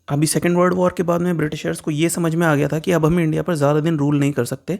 अभी second world war के बाद में ब्रिटिशर्स को ये समझ में आ गया था कि अब हम इंडिया पर ज़्यादा दिन रूल नहीं कर सकते,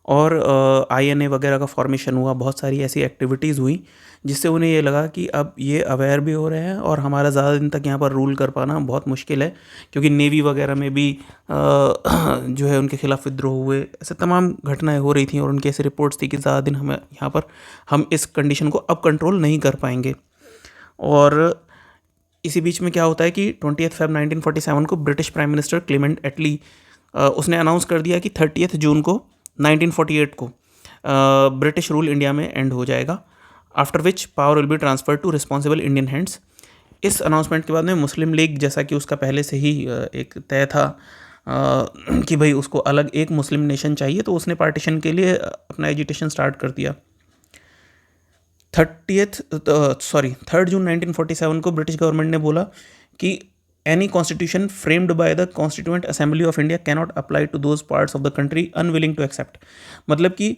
और आईएनए वगैरह का फॉर्मेशन हुआ, बहुत सारी ऐसी एक्टिविटीज़ हुई जिससे उन्हें ये लगा कि अब ये अवेयर भी हो रहे हैं और हमारा ज़्यादा दिन तक यहाँ पर रूल कर पाना बहुत मुश्किल है, क्योंकि नेवी वगैरह में भी जो है उनके खिलाफ विद्रोह हुए, ऐसे तमाम घटनाएं हो रही थी और उनकी ऐसी रिपोर्ट्स थी कि ज़्यादा दिन हमें यहाँ पर हम इस कंडीशन को अब कंट्रोल नहीं कर पाएंगे। और इसी बीच में क्या होता है कि 20 Feb 1947 को ब्रिटिश प्राइम मिनिस्टर क्लेमेंट एटली उसने अनाउंस कर दिया कि 30 जून को 1948 को ब्रिटिश रूल इंडिया में एंड हो जाएगा, after which power will be transfer to responsible Indian hands. इस अनाउंसमेंट के बाद में मुस्लिम लीग, जैसा कि उसका पहले से ही एक तय था कि भाई उसको अलग एक मुस्लिम नेशन चाहिए, तो उसने पार्टीशन के लिए अपना एजिटेशन स्टार्ट कर दिया। 3 जून 1947 को ब्रिटिश गवर्नमेंट ने बोला कि any constitution framed by the constituent assembly of India cannot apply to those parts of the country unwilling to accept. मतलब कि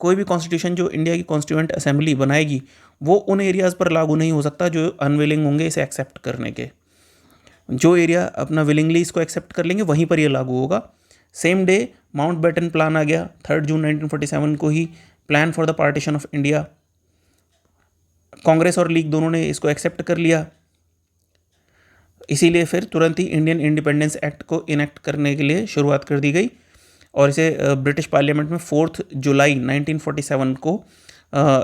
कोई भी कॉन्स्टिट्यूशन जो इंडिया की कॉन्स्टिट्यूएंट असेंबली बनाएगी वो उन एरियाज़ पर लागू नहीं हो सकता जो अनविलिंग होंगे इसे एक्सेप्ट करने के। जो एरिया अपना विलिंगली इसको एक्सेप्ट कर लेंगे वहीं पर ये लागू होगा। Same day Mountbatten plan आ गया, 3 जून 1947 को ही, plan for the partition of India. Congress और लीग दोनों ने इसको एक्सेप्ट कर लिया, इसीलिए फिर तुरंत ही इंडियन इंडिपेंडेंस एक्ट को इनेक्ट करने के लिए शुरुआत कर दी गई और इसे ब्रिटिश पार्लियामेंट में 4 जुलाई 1947 को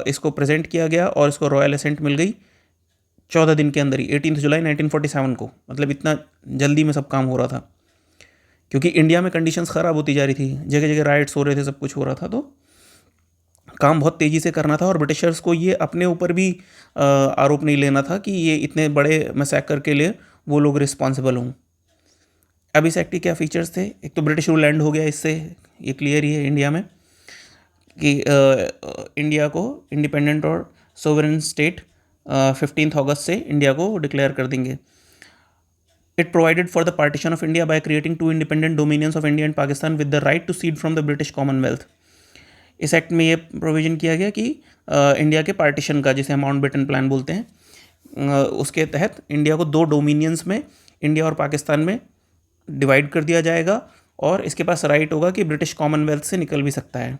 इसको प्रेजेंट किया गया और इसको रॉयल असेंट मिल गई 14 दिन के अंदर ही, 18 जुलाई 1947 को। मतलब इतना जल्दी में सब काम हो रहा था, क्योंकि इंडिया में कंडीशंस ख़राब होती जा रही थी, जगह जगह राइट्स हो रहे थे, सब कुछ हो रहा था, तो काम बहुत तेज़ी से करना था। और ब्रिटिशर्स को ये अपने ऊपर भी आरोप नहीं लेना था कि ये इतने बड़े मैसेकर के लिए वो लोग रिस्पॉन्सिबल हों। अब इस एक्ट के क्या फीचर्स थे? एक तो ब्रिटिश रूल एंड हो गया, इससे ये क्लियर ही है इंडिया में कि इंडिया को इंडिपेंडेंट और सोवरेन स्टेट 15 अगस्त से इंडिया को डिक्लेयर कर देंगे। It provided for the partition of India by creating 2 independent dominions of India and Pakistan with the right to secede from the British Commonwealth. इस एक्ट में ये प्रोविजन किया गया कि इंडिया के पार्टीशन का, जिसे हम माउंट बेटन प्लान बोलते हैं, उसके तहत इंडिया को 2 डोमिनियंस में, इंडिया और पाकिस्तान में डिवाइड कर दिया जाएगा और इसके पास राइट होगा कि ब्रिटिश कॉमनवेल्थ से निकल भी सकता है।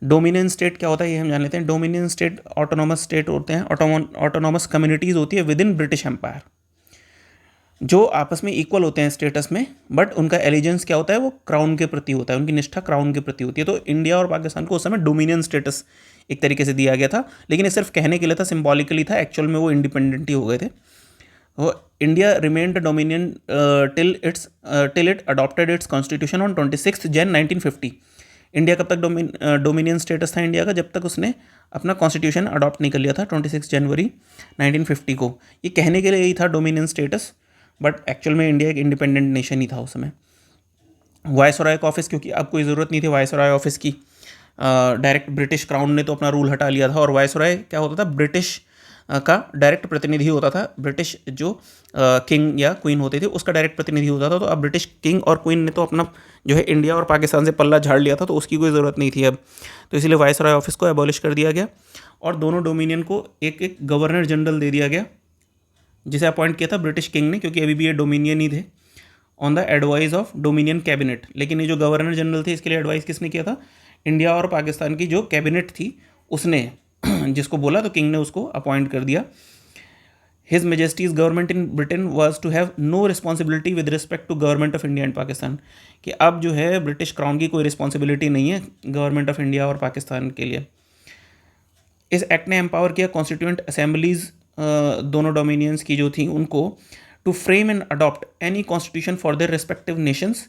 डोमिनियन स्टेट क्या होता है ये हम जान लेते हैं। डोमिनियन स्टेट ऑटोनॉमस स्टेट होते हैं, ऑटोनॉमस कम्युनिटीज़ होती है विद इन ब्रिटिश एम्पायर, जो आपस में इक्वल होते हैं स्टेटस में, बट उनका एलिजेंस क्या होता है, वो क्राउन के प्रति होता है, उनकी निष्ठा क्राउन के प्रति होती है। तो इंडिया और पाकिस्तान को उस समय डोमिनियन स्टेटस एक तरीके से दिया गया था, लेकिन ये सिर्फ कहने के लिए था, सिम्बॉलिकली था, एक्चुअल में वो इंडिपेंडेंट ही हो गए थे। वो India remained dominion till it adopted it's constitution on 26 जन 1950। इंडिया कब तक डोमिनियन स्टेटस था इंडिया का? जब तक उसने अपना कॉन्स्टिट्यूशन अडॉप्ट नहीं कर लिया था 26 जनवरी 1950 को। ये कहने के लिए ही था डोमिनियन स्टेटस, बट एक्चुअल में इंडिया एक इंडिपेंडेंट नेशन ही था उस समय। वायसराय का ऑफिस, क्योंकि अब कोई ज़रूरत नहीं थी वायसराय ऑफिस की, डायरेक्ट ब्रिटिश क्राउन ने तो अपना रूल हटा लिया था, और वायसराय क्या होता था, ब्रिटिश का डायरेक्ट प्रतिनिधि होता था। ब्रिटिश जो किंग या क्वीन होते थे उसका डायरेक्ट प्रतिनिधि होता था। तो अब ब्रिटिश किंग और क्वीन ने तो अपना जो है इंडिया और पाकिस्तान से पल्ला झाड़ लिया था, तो उसकी कोई ज़रूरत नहीं थी अब, तो इसलिए वायसराय ऑफिस को एबॉलिश कर दिया गया और दोनों डोमिनियन को एक एक गवर्नर जनरल दे दिया गया, जिसे अपॉइंट किया था ब्रिटिश किंग ने, क्योंकि अभी भी ये डोमिनियन ही थे, on the advice of dominion cabinet. लेकिन ये जो गवर्नर जनरल थे इसके लिए एडवाइस किसने किया था? इंडिया और पाकिस्तान की जो कैबिनेट थी उसने जिसको बोला तो किंग ने उसको अपॉइंट कर दिया। His majesty's government in Britain was to have no responsibility with respect to government of India and Pakistan, कि अब जो है ब्रिटिश क्राउन की कोई रिस्पॉन्सिबिलिटी नहीं है गवर्नमेंट ऑफ इंडिया और पाकिस्तान के लिए। इस एक्ट ने एम्पावर किया कॉन्स्टिट्यूएंट असेंबलीज दोनों डोमिनियंस की जो थी उनको, to frame and adopt any constitution for their respective nations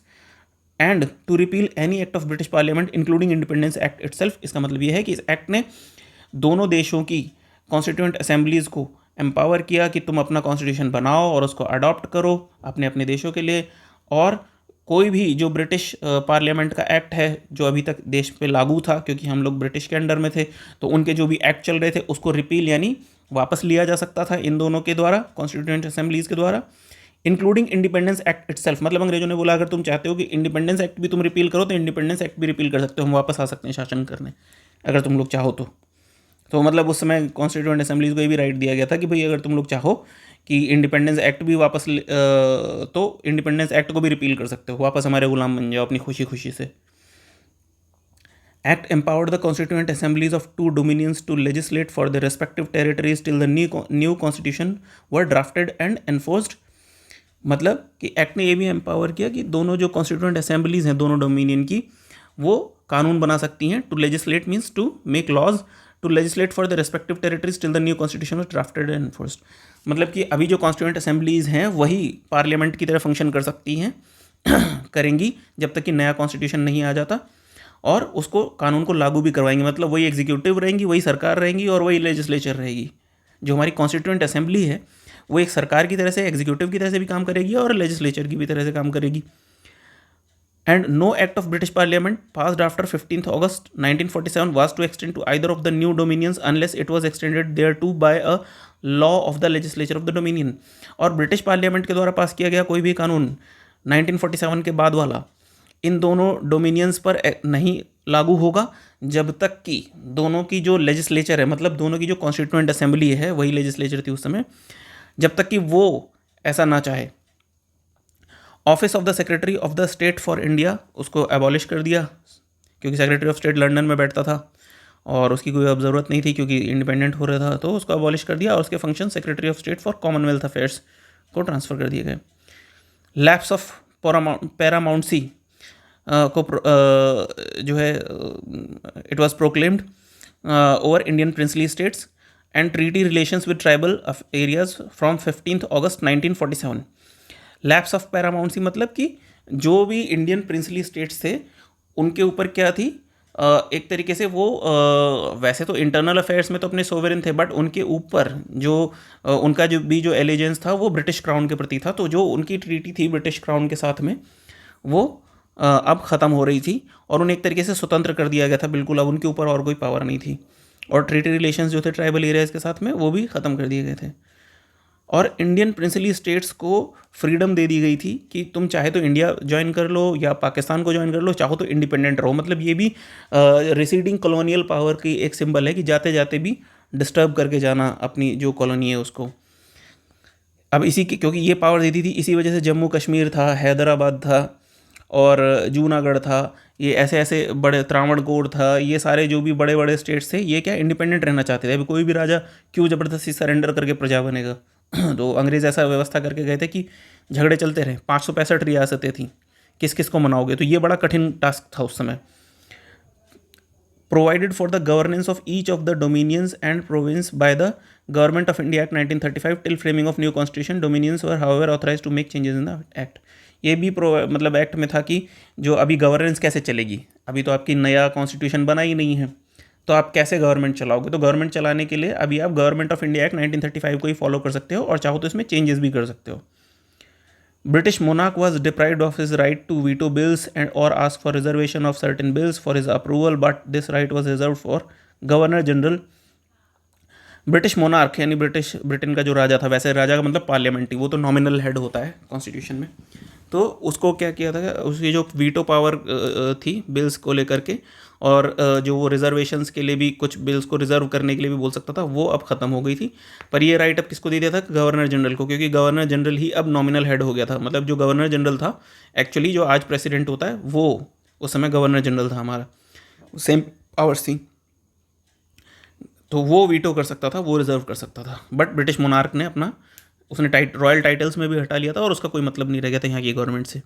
and to repeal any act of British parliament including independence act itself. इसका मतलब यह है कि इस एक्ट ने दोनों देशों की कॉन्स्टिट्यूएंट असेंबलीज़ को एम्पावर किया कि तुम अपना कॉन्स्टिट्यूशन बनाओ और उसको अडॉप्ट करो अपने अपने देशों के लिए, और कोई भी जो ब्रिटिश पार्लियामेंट का एक्ट है जो अभी तक देश पे लागू था, क्योंकि हम लोग ब्रिटिश के अंडर में थे, तो उनके जो भी एक्ट चल रहे थे उसको रिपील यानी वापस लिया जा सकता था इन दोनों के द्वारा, कॉन्स्टिट्यूएंट असेंबलीज़ के द्वारा, इंक्लूडिंग इंडिपेंडेंस एक्ट इटसेल्फ। मतलब अंग्रेजों ने बोला अगर तुम चाहते हो कि इंडिपेंडेंस एक्ट भी तुम रिपील करो तो इंडिपेंडेंस एक्ट भी रिपील कर सकते हो, हम वापस आ सकते हैं शासन करने अगर तुम लोग चाहो तो। तो मतलब उस समय कॉन्स्टिट्यूएंट असेंबलीज को ये भी राइट दिया गया था कि भाई अगर तुम लोग चाहो कि इंडिपेंडेंस एक्ट भी वापस तो इंडिपेंडेंस एक्ट को भी रिपील कर सकते हो, वापस हमारे गुलाम बन जाओ अपनी खुशी खुशी से। Act empowered the constituent assemblies of two dominions to legislate for their respective territories till the new constitution were drafted and enforced। मतलब कि एक्ट ने ये भी एम्पावर किया कि दोनों जो कॉन्स्टिट्यूएंट असेंबलीज हैं दोनों डोमिनियन की, वो कानून बना सकती हैं। To legislate means to make laws, to legislate for the respective territories till the new constitution was drafted and enforced. मतलब कि अभी जो कॉन्स्टिट्यूएंट असेंबलीज हैं वही पार्लियामेंट की तरह फंक्शन कर सकती हैं करेंगी जब तक कि नया कॉन्स्टिट्यूशन नहीं आ जाता, और उसको कानून को लागू भी करवाएंगे। मतलब वही एग्जीक्यूटिव रहेंगी, वही सरकार रहेंगी और वही लेजिस्लेचर रहेगी। जो हमारी कॉन्स्टिट्यूएंट असेंबली है वो एक सरकार की तरह से, एग्जीक्यूटिव की तरह से भी काम करेगी और लेजिस्लेचर की भी तरह से काम करेगी। And no act of British parliament passed after 15 August 1947 was to extend to either of the new dominions unless it was extended thereto by a law of the legislature of the dominion. और British parliament के द्वारा पास किया गया कोई भी कानून 1947 के बाद वाला इन दोनों डोमिनियंस पर नहीं लागू होगा जब तक कि दोनों की जो लेजिस्लेचर है, मतलब दोनों की जो कॉन्स्टिट्यूएंट असेंबली है, वही लेजिस्लेचर थी उस समय, जब तक कि वो ऐसा ना चाहे। Office of the secretary of the state for India उसको एबॉलिश कर दिया, क्योंकि सेक्रेटरी ऑफ स्टेट लंदन में बैठता था और उसकी कोई अब ज़रूरत नहीं थी क्योंकि इंडिपेंडेंट हो रहा था, तो उसको एबॉलिश कर दिया और उसके function secretary of state for Commonwealth affairs को ट्रांसफ़र कर दिए गए। लैप्स ऑफ पैरामाउंसी को जो है it was proclaimed over Indian princely states and treaty relations with tribal areas from 15 August 1947। Lapse of paramountcy मतलब कि जो भी इंडियन प्रिंसली स्टेट्स थे उनके ऊपर क्या थी, एक तरीके से वो वैसे तो इंटरनल अफेयर्स में तो अपने सोवरेन थे, बट उनके ऊपर जो उनका जो एलिजेंस था वो ब्रिटिश क्राउन के प्रति था। तो जो उनकी ट्रीटी थी ब्रिटिश क्राउन के साथ में वो अब ख़त्म हो रही थी और उन्हें एक तरीके से स्वतंत्र कर दिया गया था बिल्कुल। अब उनके ऊपर और कोई पावर नहीं थी और ट्रीटी रिलेशंस जो थे ट्राइबल एरियाज़ के साथ में वो भी ख़त्म कर दिए गए थे। और इंडियन प्रिंसली स्टेट्स को फ्रीडम दे दी गई थी कि तुम चाहे तो इंडिया ज्वाइन कर लो या पाकिस्तान को ज्वाइन कर लो, चाहो तो इंडिपेंडेंट रहो। मतलब ये भी रिसीडिंग कॉलोनियल पावर की एक सिंबल है कि जाते जाते भी डिस्टर्ब करके जाना अपनी जो कॉलोनी है उसको। अब इसी की क्योंकि ये पावर देती थी, इसी वजह से जम्मू कश्मीर था, हैदराबाद था और जूनागढ़ था, ये ऐसे ऐसे बड़े त्रावणकोर था, ये सारे जो भी बड़े बड़े स्टेट्स थे ये क्या इंडिपेंडेंट रहना चाहते थे। अभी कोई भी राजा क्यों ज़बरदस्ती सरेंडर करके प्रजा बनेगा तो अंग्रेज़ ऐसा व्यवस्था करके गए थे कि झगड़े चलते रहे। 565 रियासतें थीं, किस किस को मनाओगे, तो ये बड़ा कठिन टास्क था उस समय। Provided for the governance of each of the dominions and province by the government of India act 1935 till framing of new constitution dominions were however authorise to make changes in the act. ये भी मतलब act में था कि जो अभी governance कैसे चलेगी, अभी तो आपकी नया कॉन्स्टिट्यूशन बना ही नहीं है, तो आप कैसे गवर्नमेंट चलाओगे। तो गवर्नमेंट चलाने के लिए अभी आप गवर्नमेंट ऑफ इंडिया एक्ट 1935 को ही फॉलो कर सकते हो और चाहो तो इसमें चेंजेस भी कर सकते हो। British monarch was deprived of his right to veto bills and और ask for reservation of certain bills for his approval, but this right was reserve for governor general. British monarch यानी Britain का जो राजा था, वैसे राजा का मतलब parliamentary, वो तो नॉमिनल हेड होता है कॉन्स्टिट्यूशन में, तो उसको क्या किया था, उसकी जो वीटो पावर थी बिल्स को लेकर के और जो वो रिजर्वेशंस के लिए भी कुछ बिल्स को रिजर्व करने के लिए भी बोल सकता था, वो अब ख़त्म हो गई थी। पर ये राइट अब किसको दे दिया था, गवर्नर जनरल को, क्योंकि गवर्नर जनरल ही अब नॉमिनल हेड हो गया था। मतलब जो गवर्नर जनरल था एक्चुअली जो आज प्रेसिडेंट होता है वो उस समय गवर्नर जनरल था हमारा, सेम पावर्स थी, तो वो वीटो कर सकता था, वो रिजर्व कर सकता था। बट ब्रिटिश मोनार्क ने अपना उसने रॉयल टाइटल्स में भी हटा लिया था और उसका कोई मतलब नहीं रह गया था यहाँ की गवर्नमेंट से।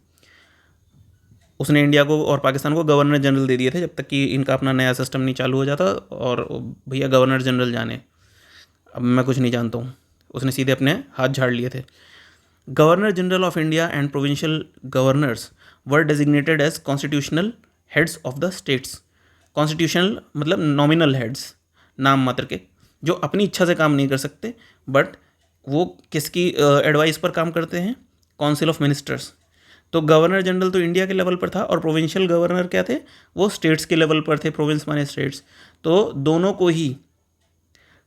उसने इंडिया को और पाकिस्तान को गवर्नर जनरल दे दिए थे जब तक कि इनका अपना नया सिस्टम नहीं चालू हो जाता, और भैया गवर्नर जनरल जाने, अब मैं कुछ नहीं जानता हूँ, उसने सीधे अपने हाथ झाड़ लिए थे। Governor general of India and provincial governors were designated as constitutional heads of the states. Constitutional मतलब नॉमिनल हेड्स, नाम मात्र के, जो अपनी इच्छा से काम नहीं कर सकते, बट वो किसकी एडवाइस पर काम करते हैं, काउंसिल ऑफ मिनिस्टर्स। तो गवर्नर जनरल तो इंडिया के लेवल पर था और प्रोविंशियल गवर्नर क्या थे, वो स्टेट्स के लेवल पर थे, प्रोविंस माने स्टेट्स। तो दोनों को ही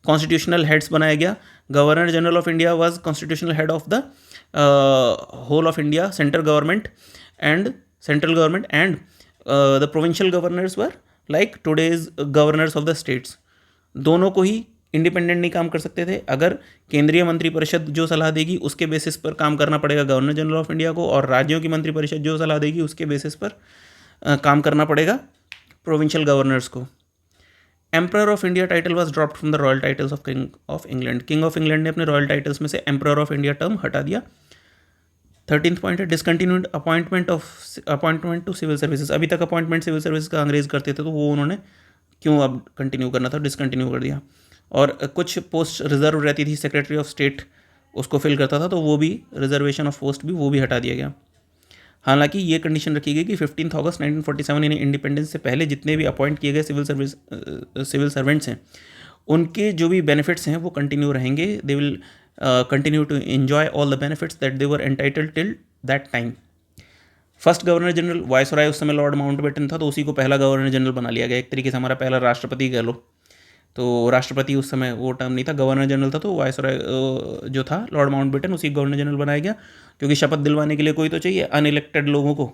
कॉन्स्टिट्यूशनल हेड्स बनाया गया। Governor general of India was constitutional head of the whole of India central government and the provincial governors were like today's governors of the states. दोनों को ही इंडिपेंडेंट नहीं काम कर सकते थे। अगर केंद्रीय मंत्रिपरिषद जो सलाह देगी उसके बेसिस पर काम करना पड़ेगा गवर्नर जनरल ऑफ इंडिया को, और राज्यों की मंत्रिपरिषद जो सलाह देगी उसके बेसिस पर काम करना पड़ेगा प्रोविंशियल गवर्नर्स को। Emperor of India title was dropped from the royal titles of king of England. King of England ने अपने रॉयल टाइटल्स में से एम्परर ऑफ इंडिया टर्म हटा दिया। 13th पॉइंट है discontinued appointment to civil services. अभी तक अपॉइंटमेंट सिविल सर्विस का अंग्रेज करते थे, तो वो उन्होंने क्यों अब कंटिन्यू करना था, डिसकंटिन्यू कर दिया। और कुछ पोस्ट रिजर्व रहती थी, सेक्रेटरी ऑफ स्टेट उसको फिल करता था, तो वो भी रिजर्वेशन ऑफ पोस्ट भी वो भी हटा दिया गया। हालांकि ये कंडीशन रखी गई कि 15 अगस्त 1947 यानी इंडिपेंडेंस से पहले जितने भी अपॉइंट किए गए सिविल सर्वेंट्स हैं उनके जो भी बेनिफिट्स हैं वो कंटिन्यू रहेंगे। They will continue to enjoy all the benefits that they were entitled till that time. First governor general viceroy उस समय लॉर्ड माउंटबेटन था, तो उसी को पहला गवर्नर जनरल बना लिया गया, एक तरीके से हमारा पहला राष्ट्रपति कह लो। तो राष्ट्रपति उस समय वो टर्म नहीं था, गवर्नर जनरल था, तो वायसराय जो था लॉर्ड माउंटबेटन उसी गवर्नर जनरल बनाया गया, क्योंकि शपथ दिलवाने के लिए कोई तो चाहिए अनइलेक्टेड लोगों को।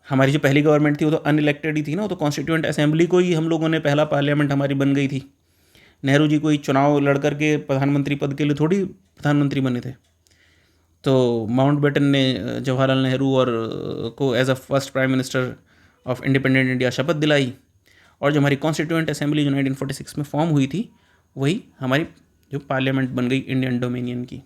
हमारी जो पहली गवर्नमेंट थी वो तो अनइलेक्टेड ही थी ना, वो तो कॉन्स्टिट्यूएंट असेंबली को ही हम लोगों ने, पहला पार्लियामेंट हमारी बन गई थी। नेहरू जी कोई चुनाव लड़ करके प्रधानमंत्री पद के लिए थोड़ी प्रधानमंत्री बने थे। तो माउंटबेटन ने जवाहरलाल नेहरू और को as a first prime minister of independent India शपथ दिलाई, और जो हमारी कॉन्स्टिट्यूएंट असेंबली जो 1946 में फॉर्म हुई थी वही हमारी जो पार्लियामेंट बन गई इंडियन डोमिनियन की।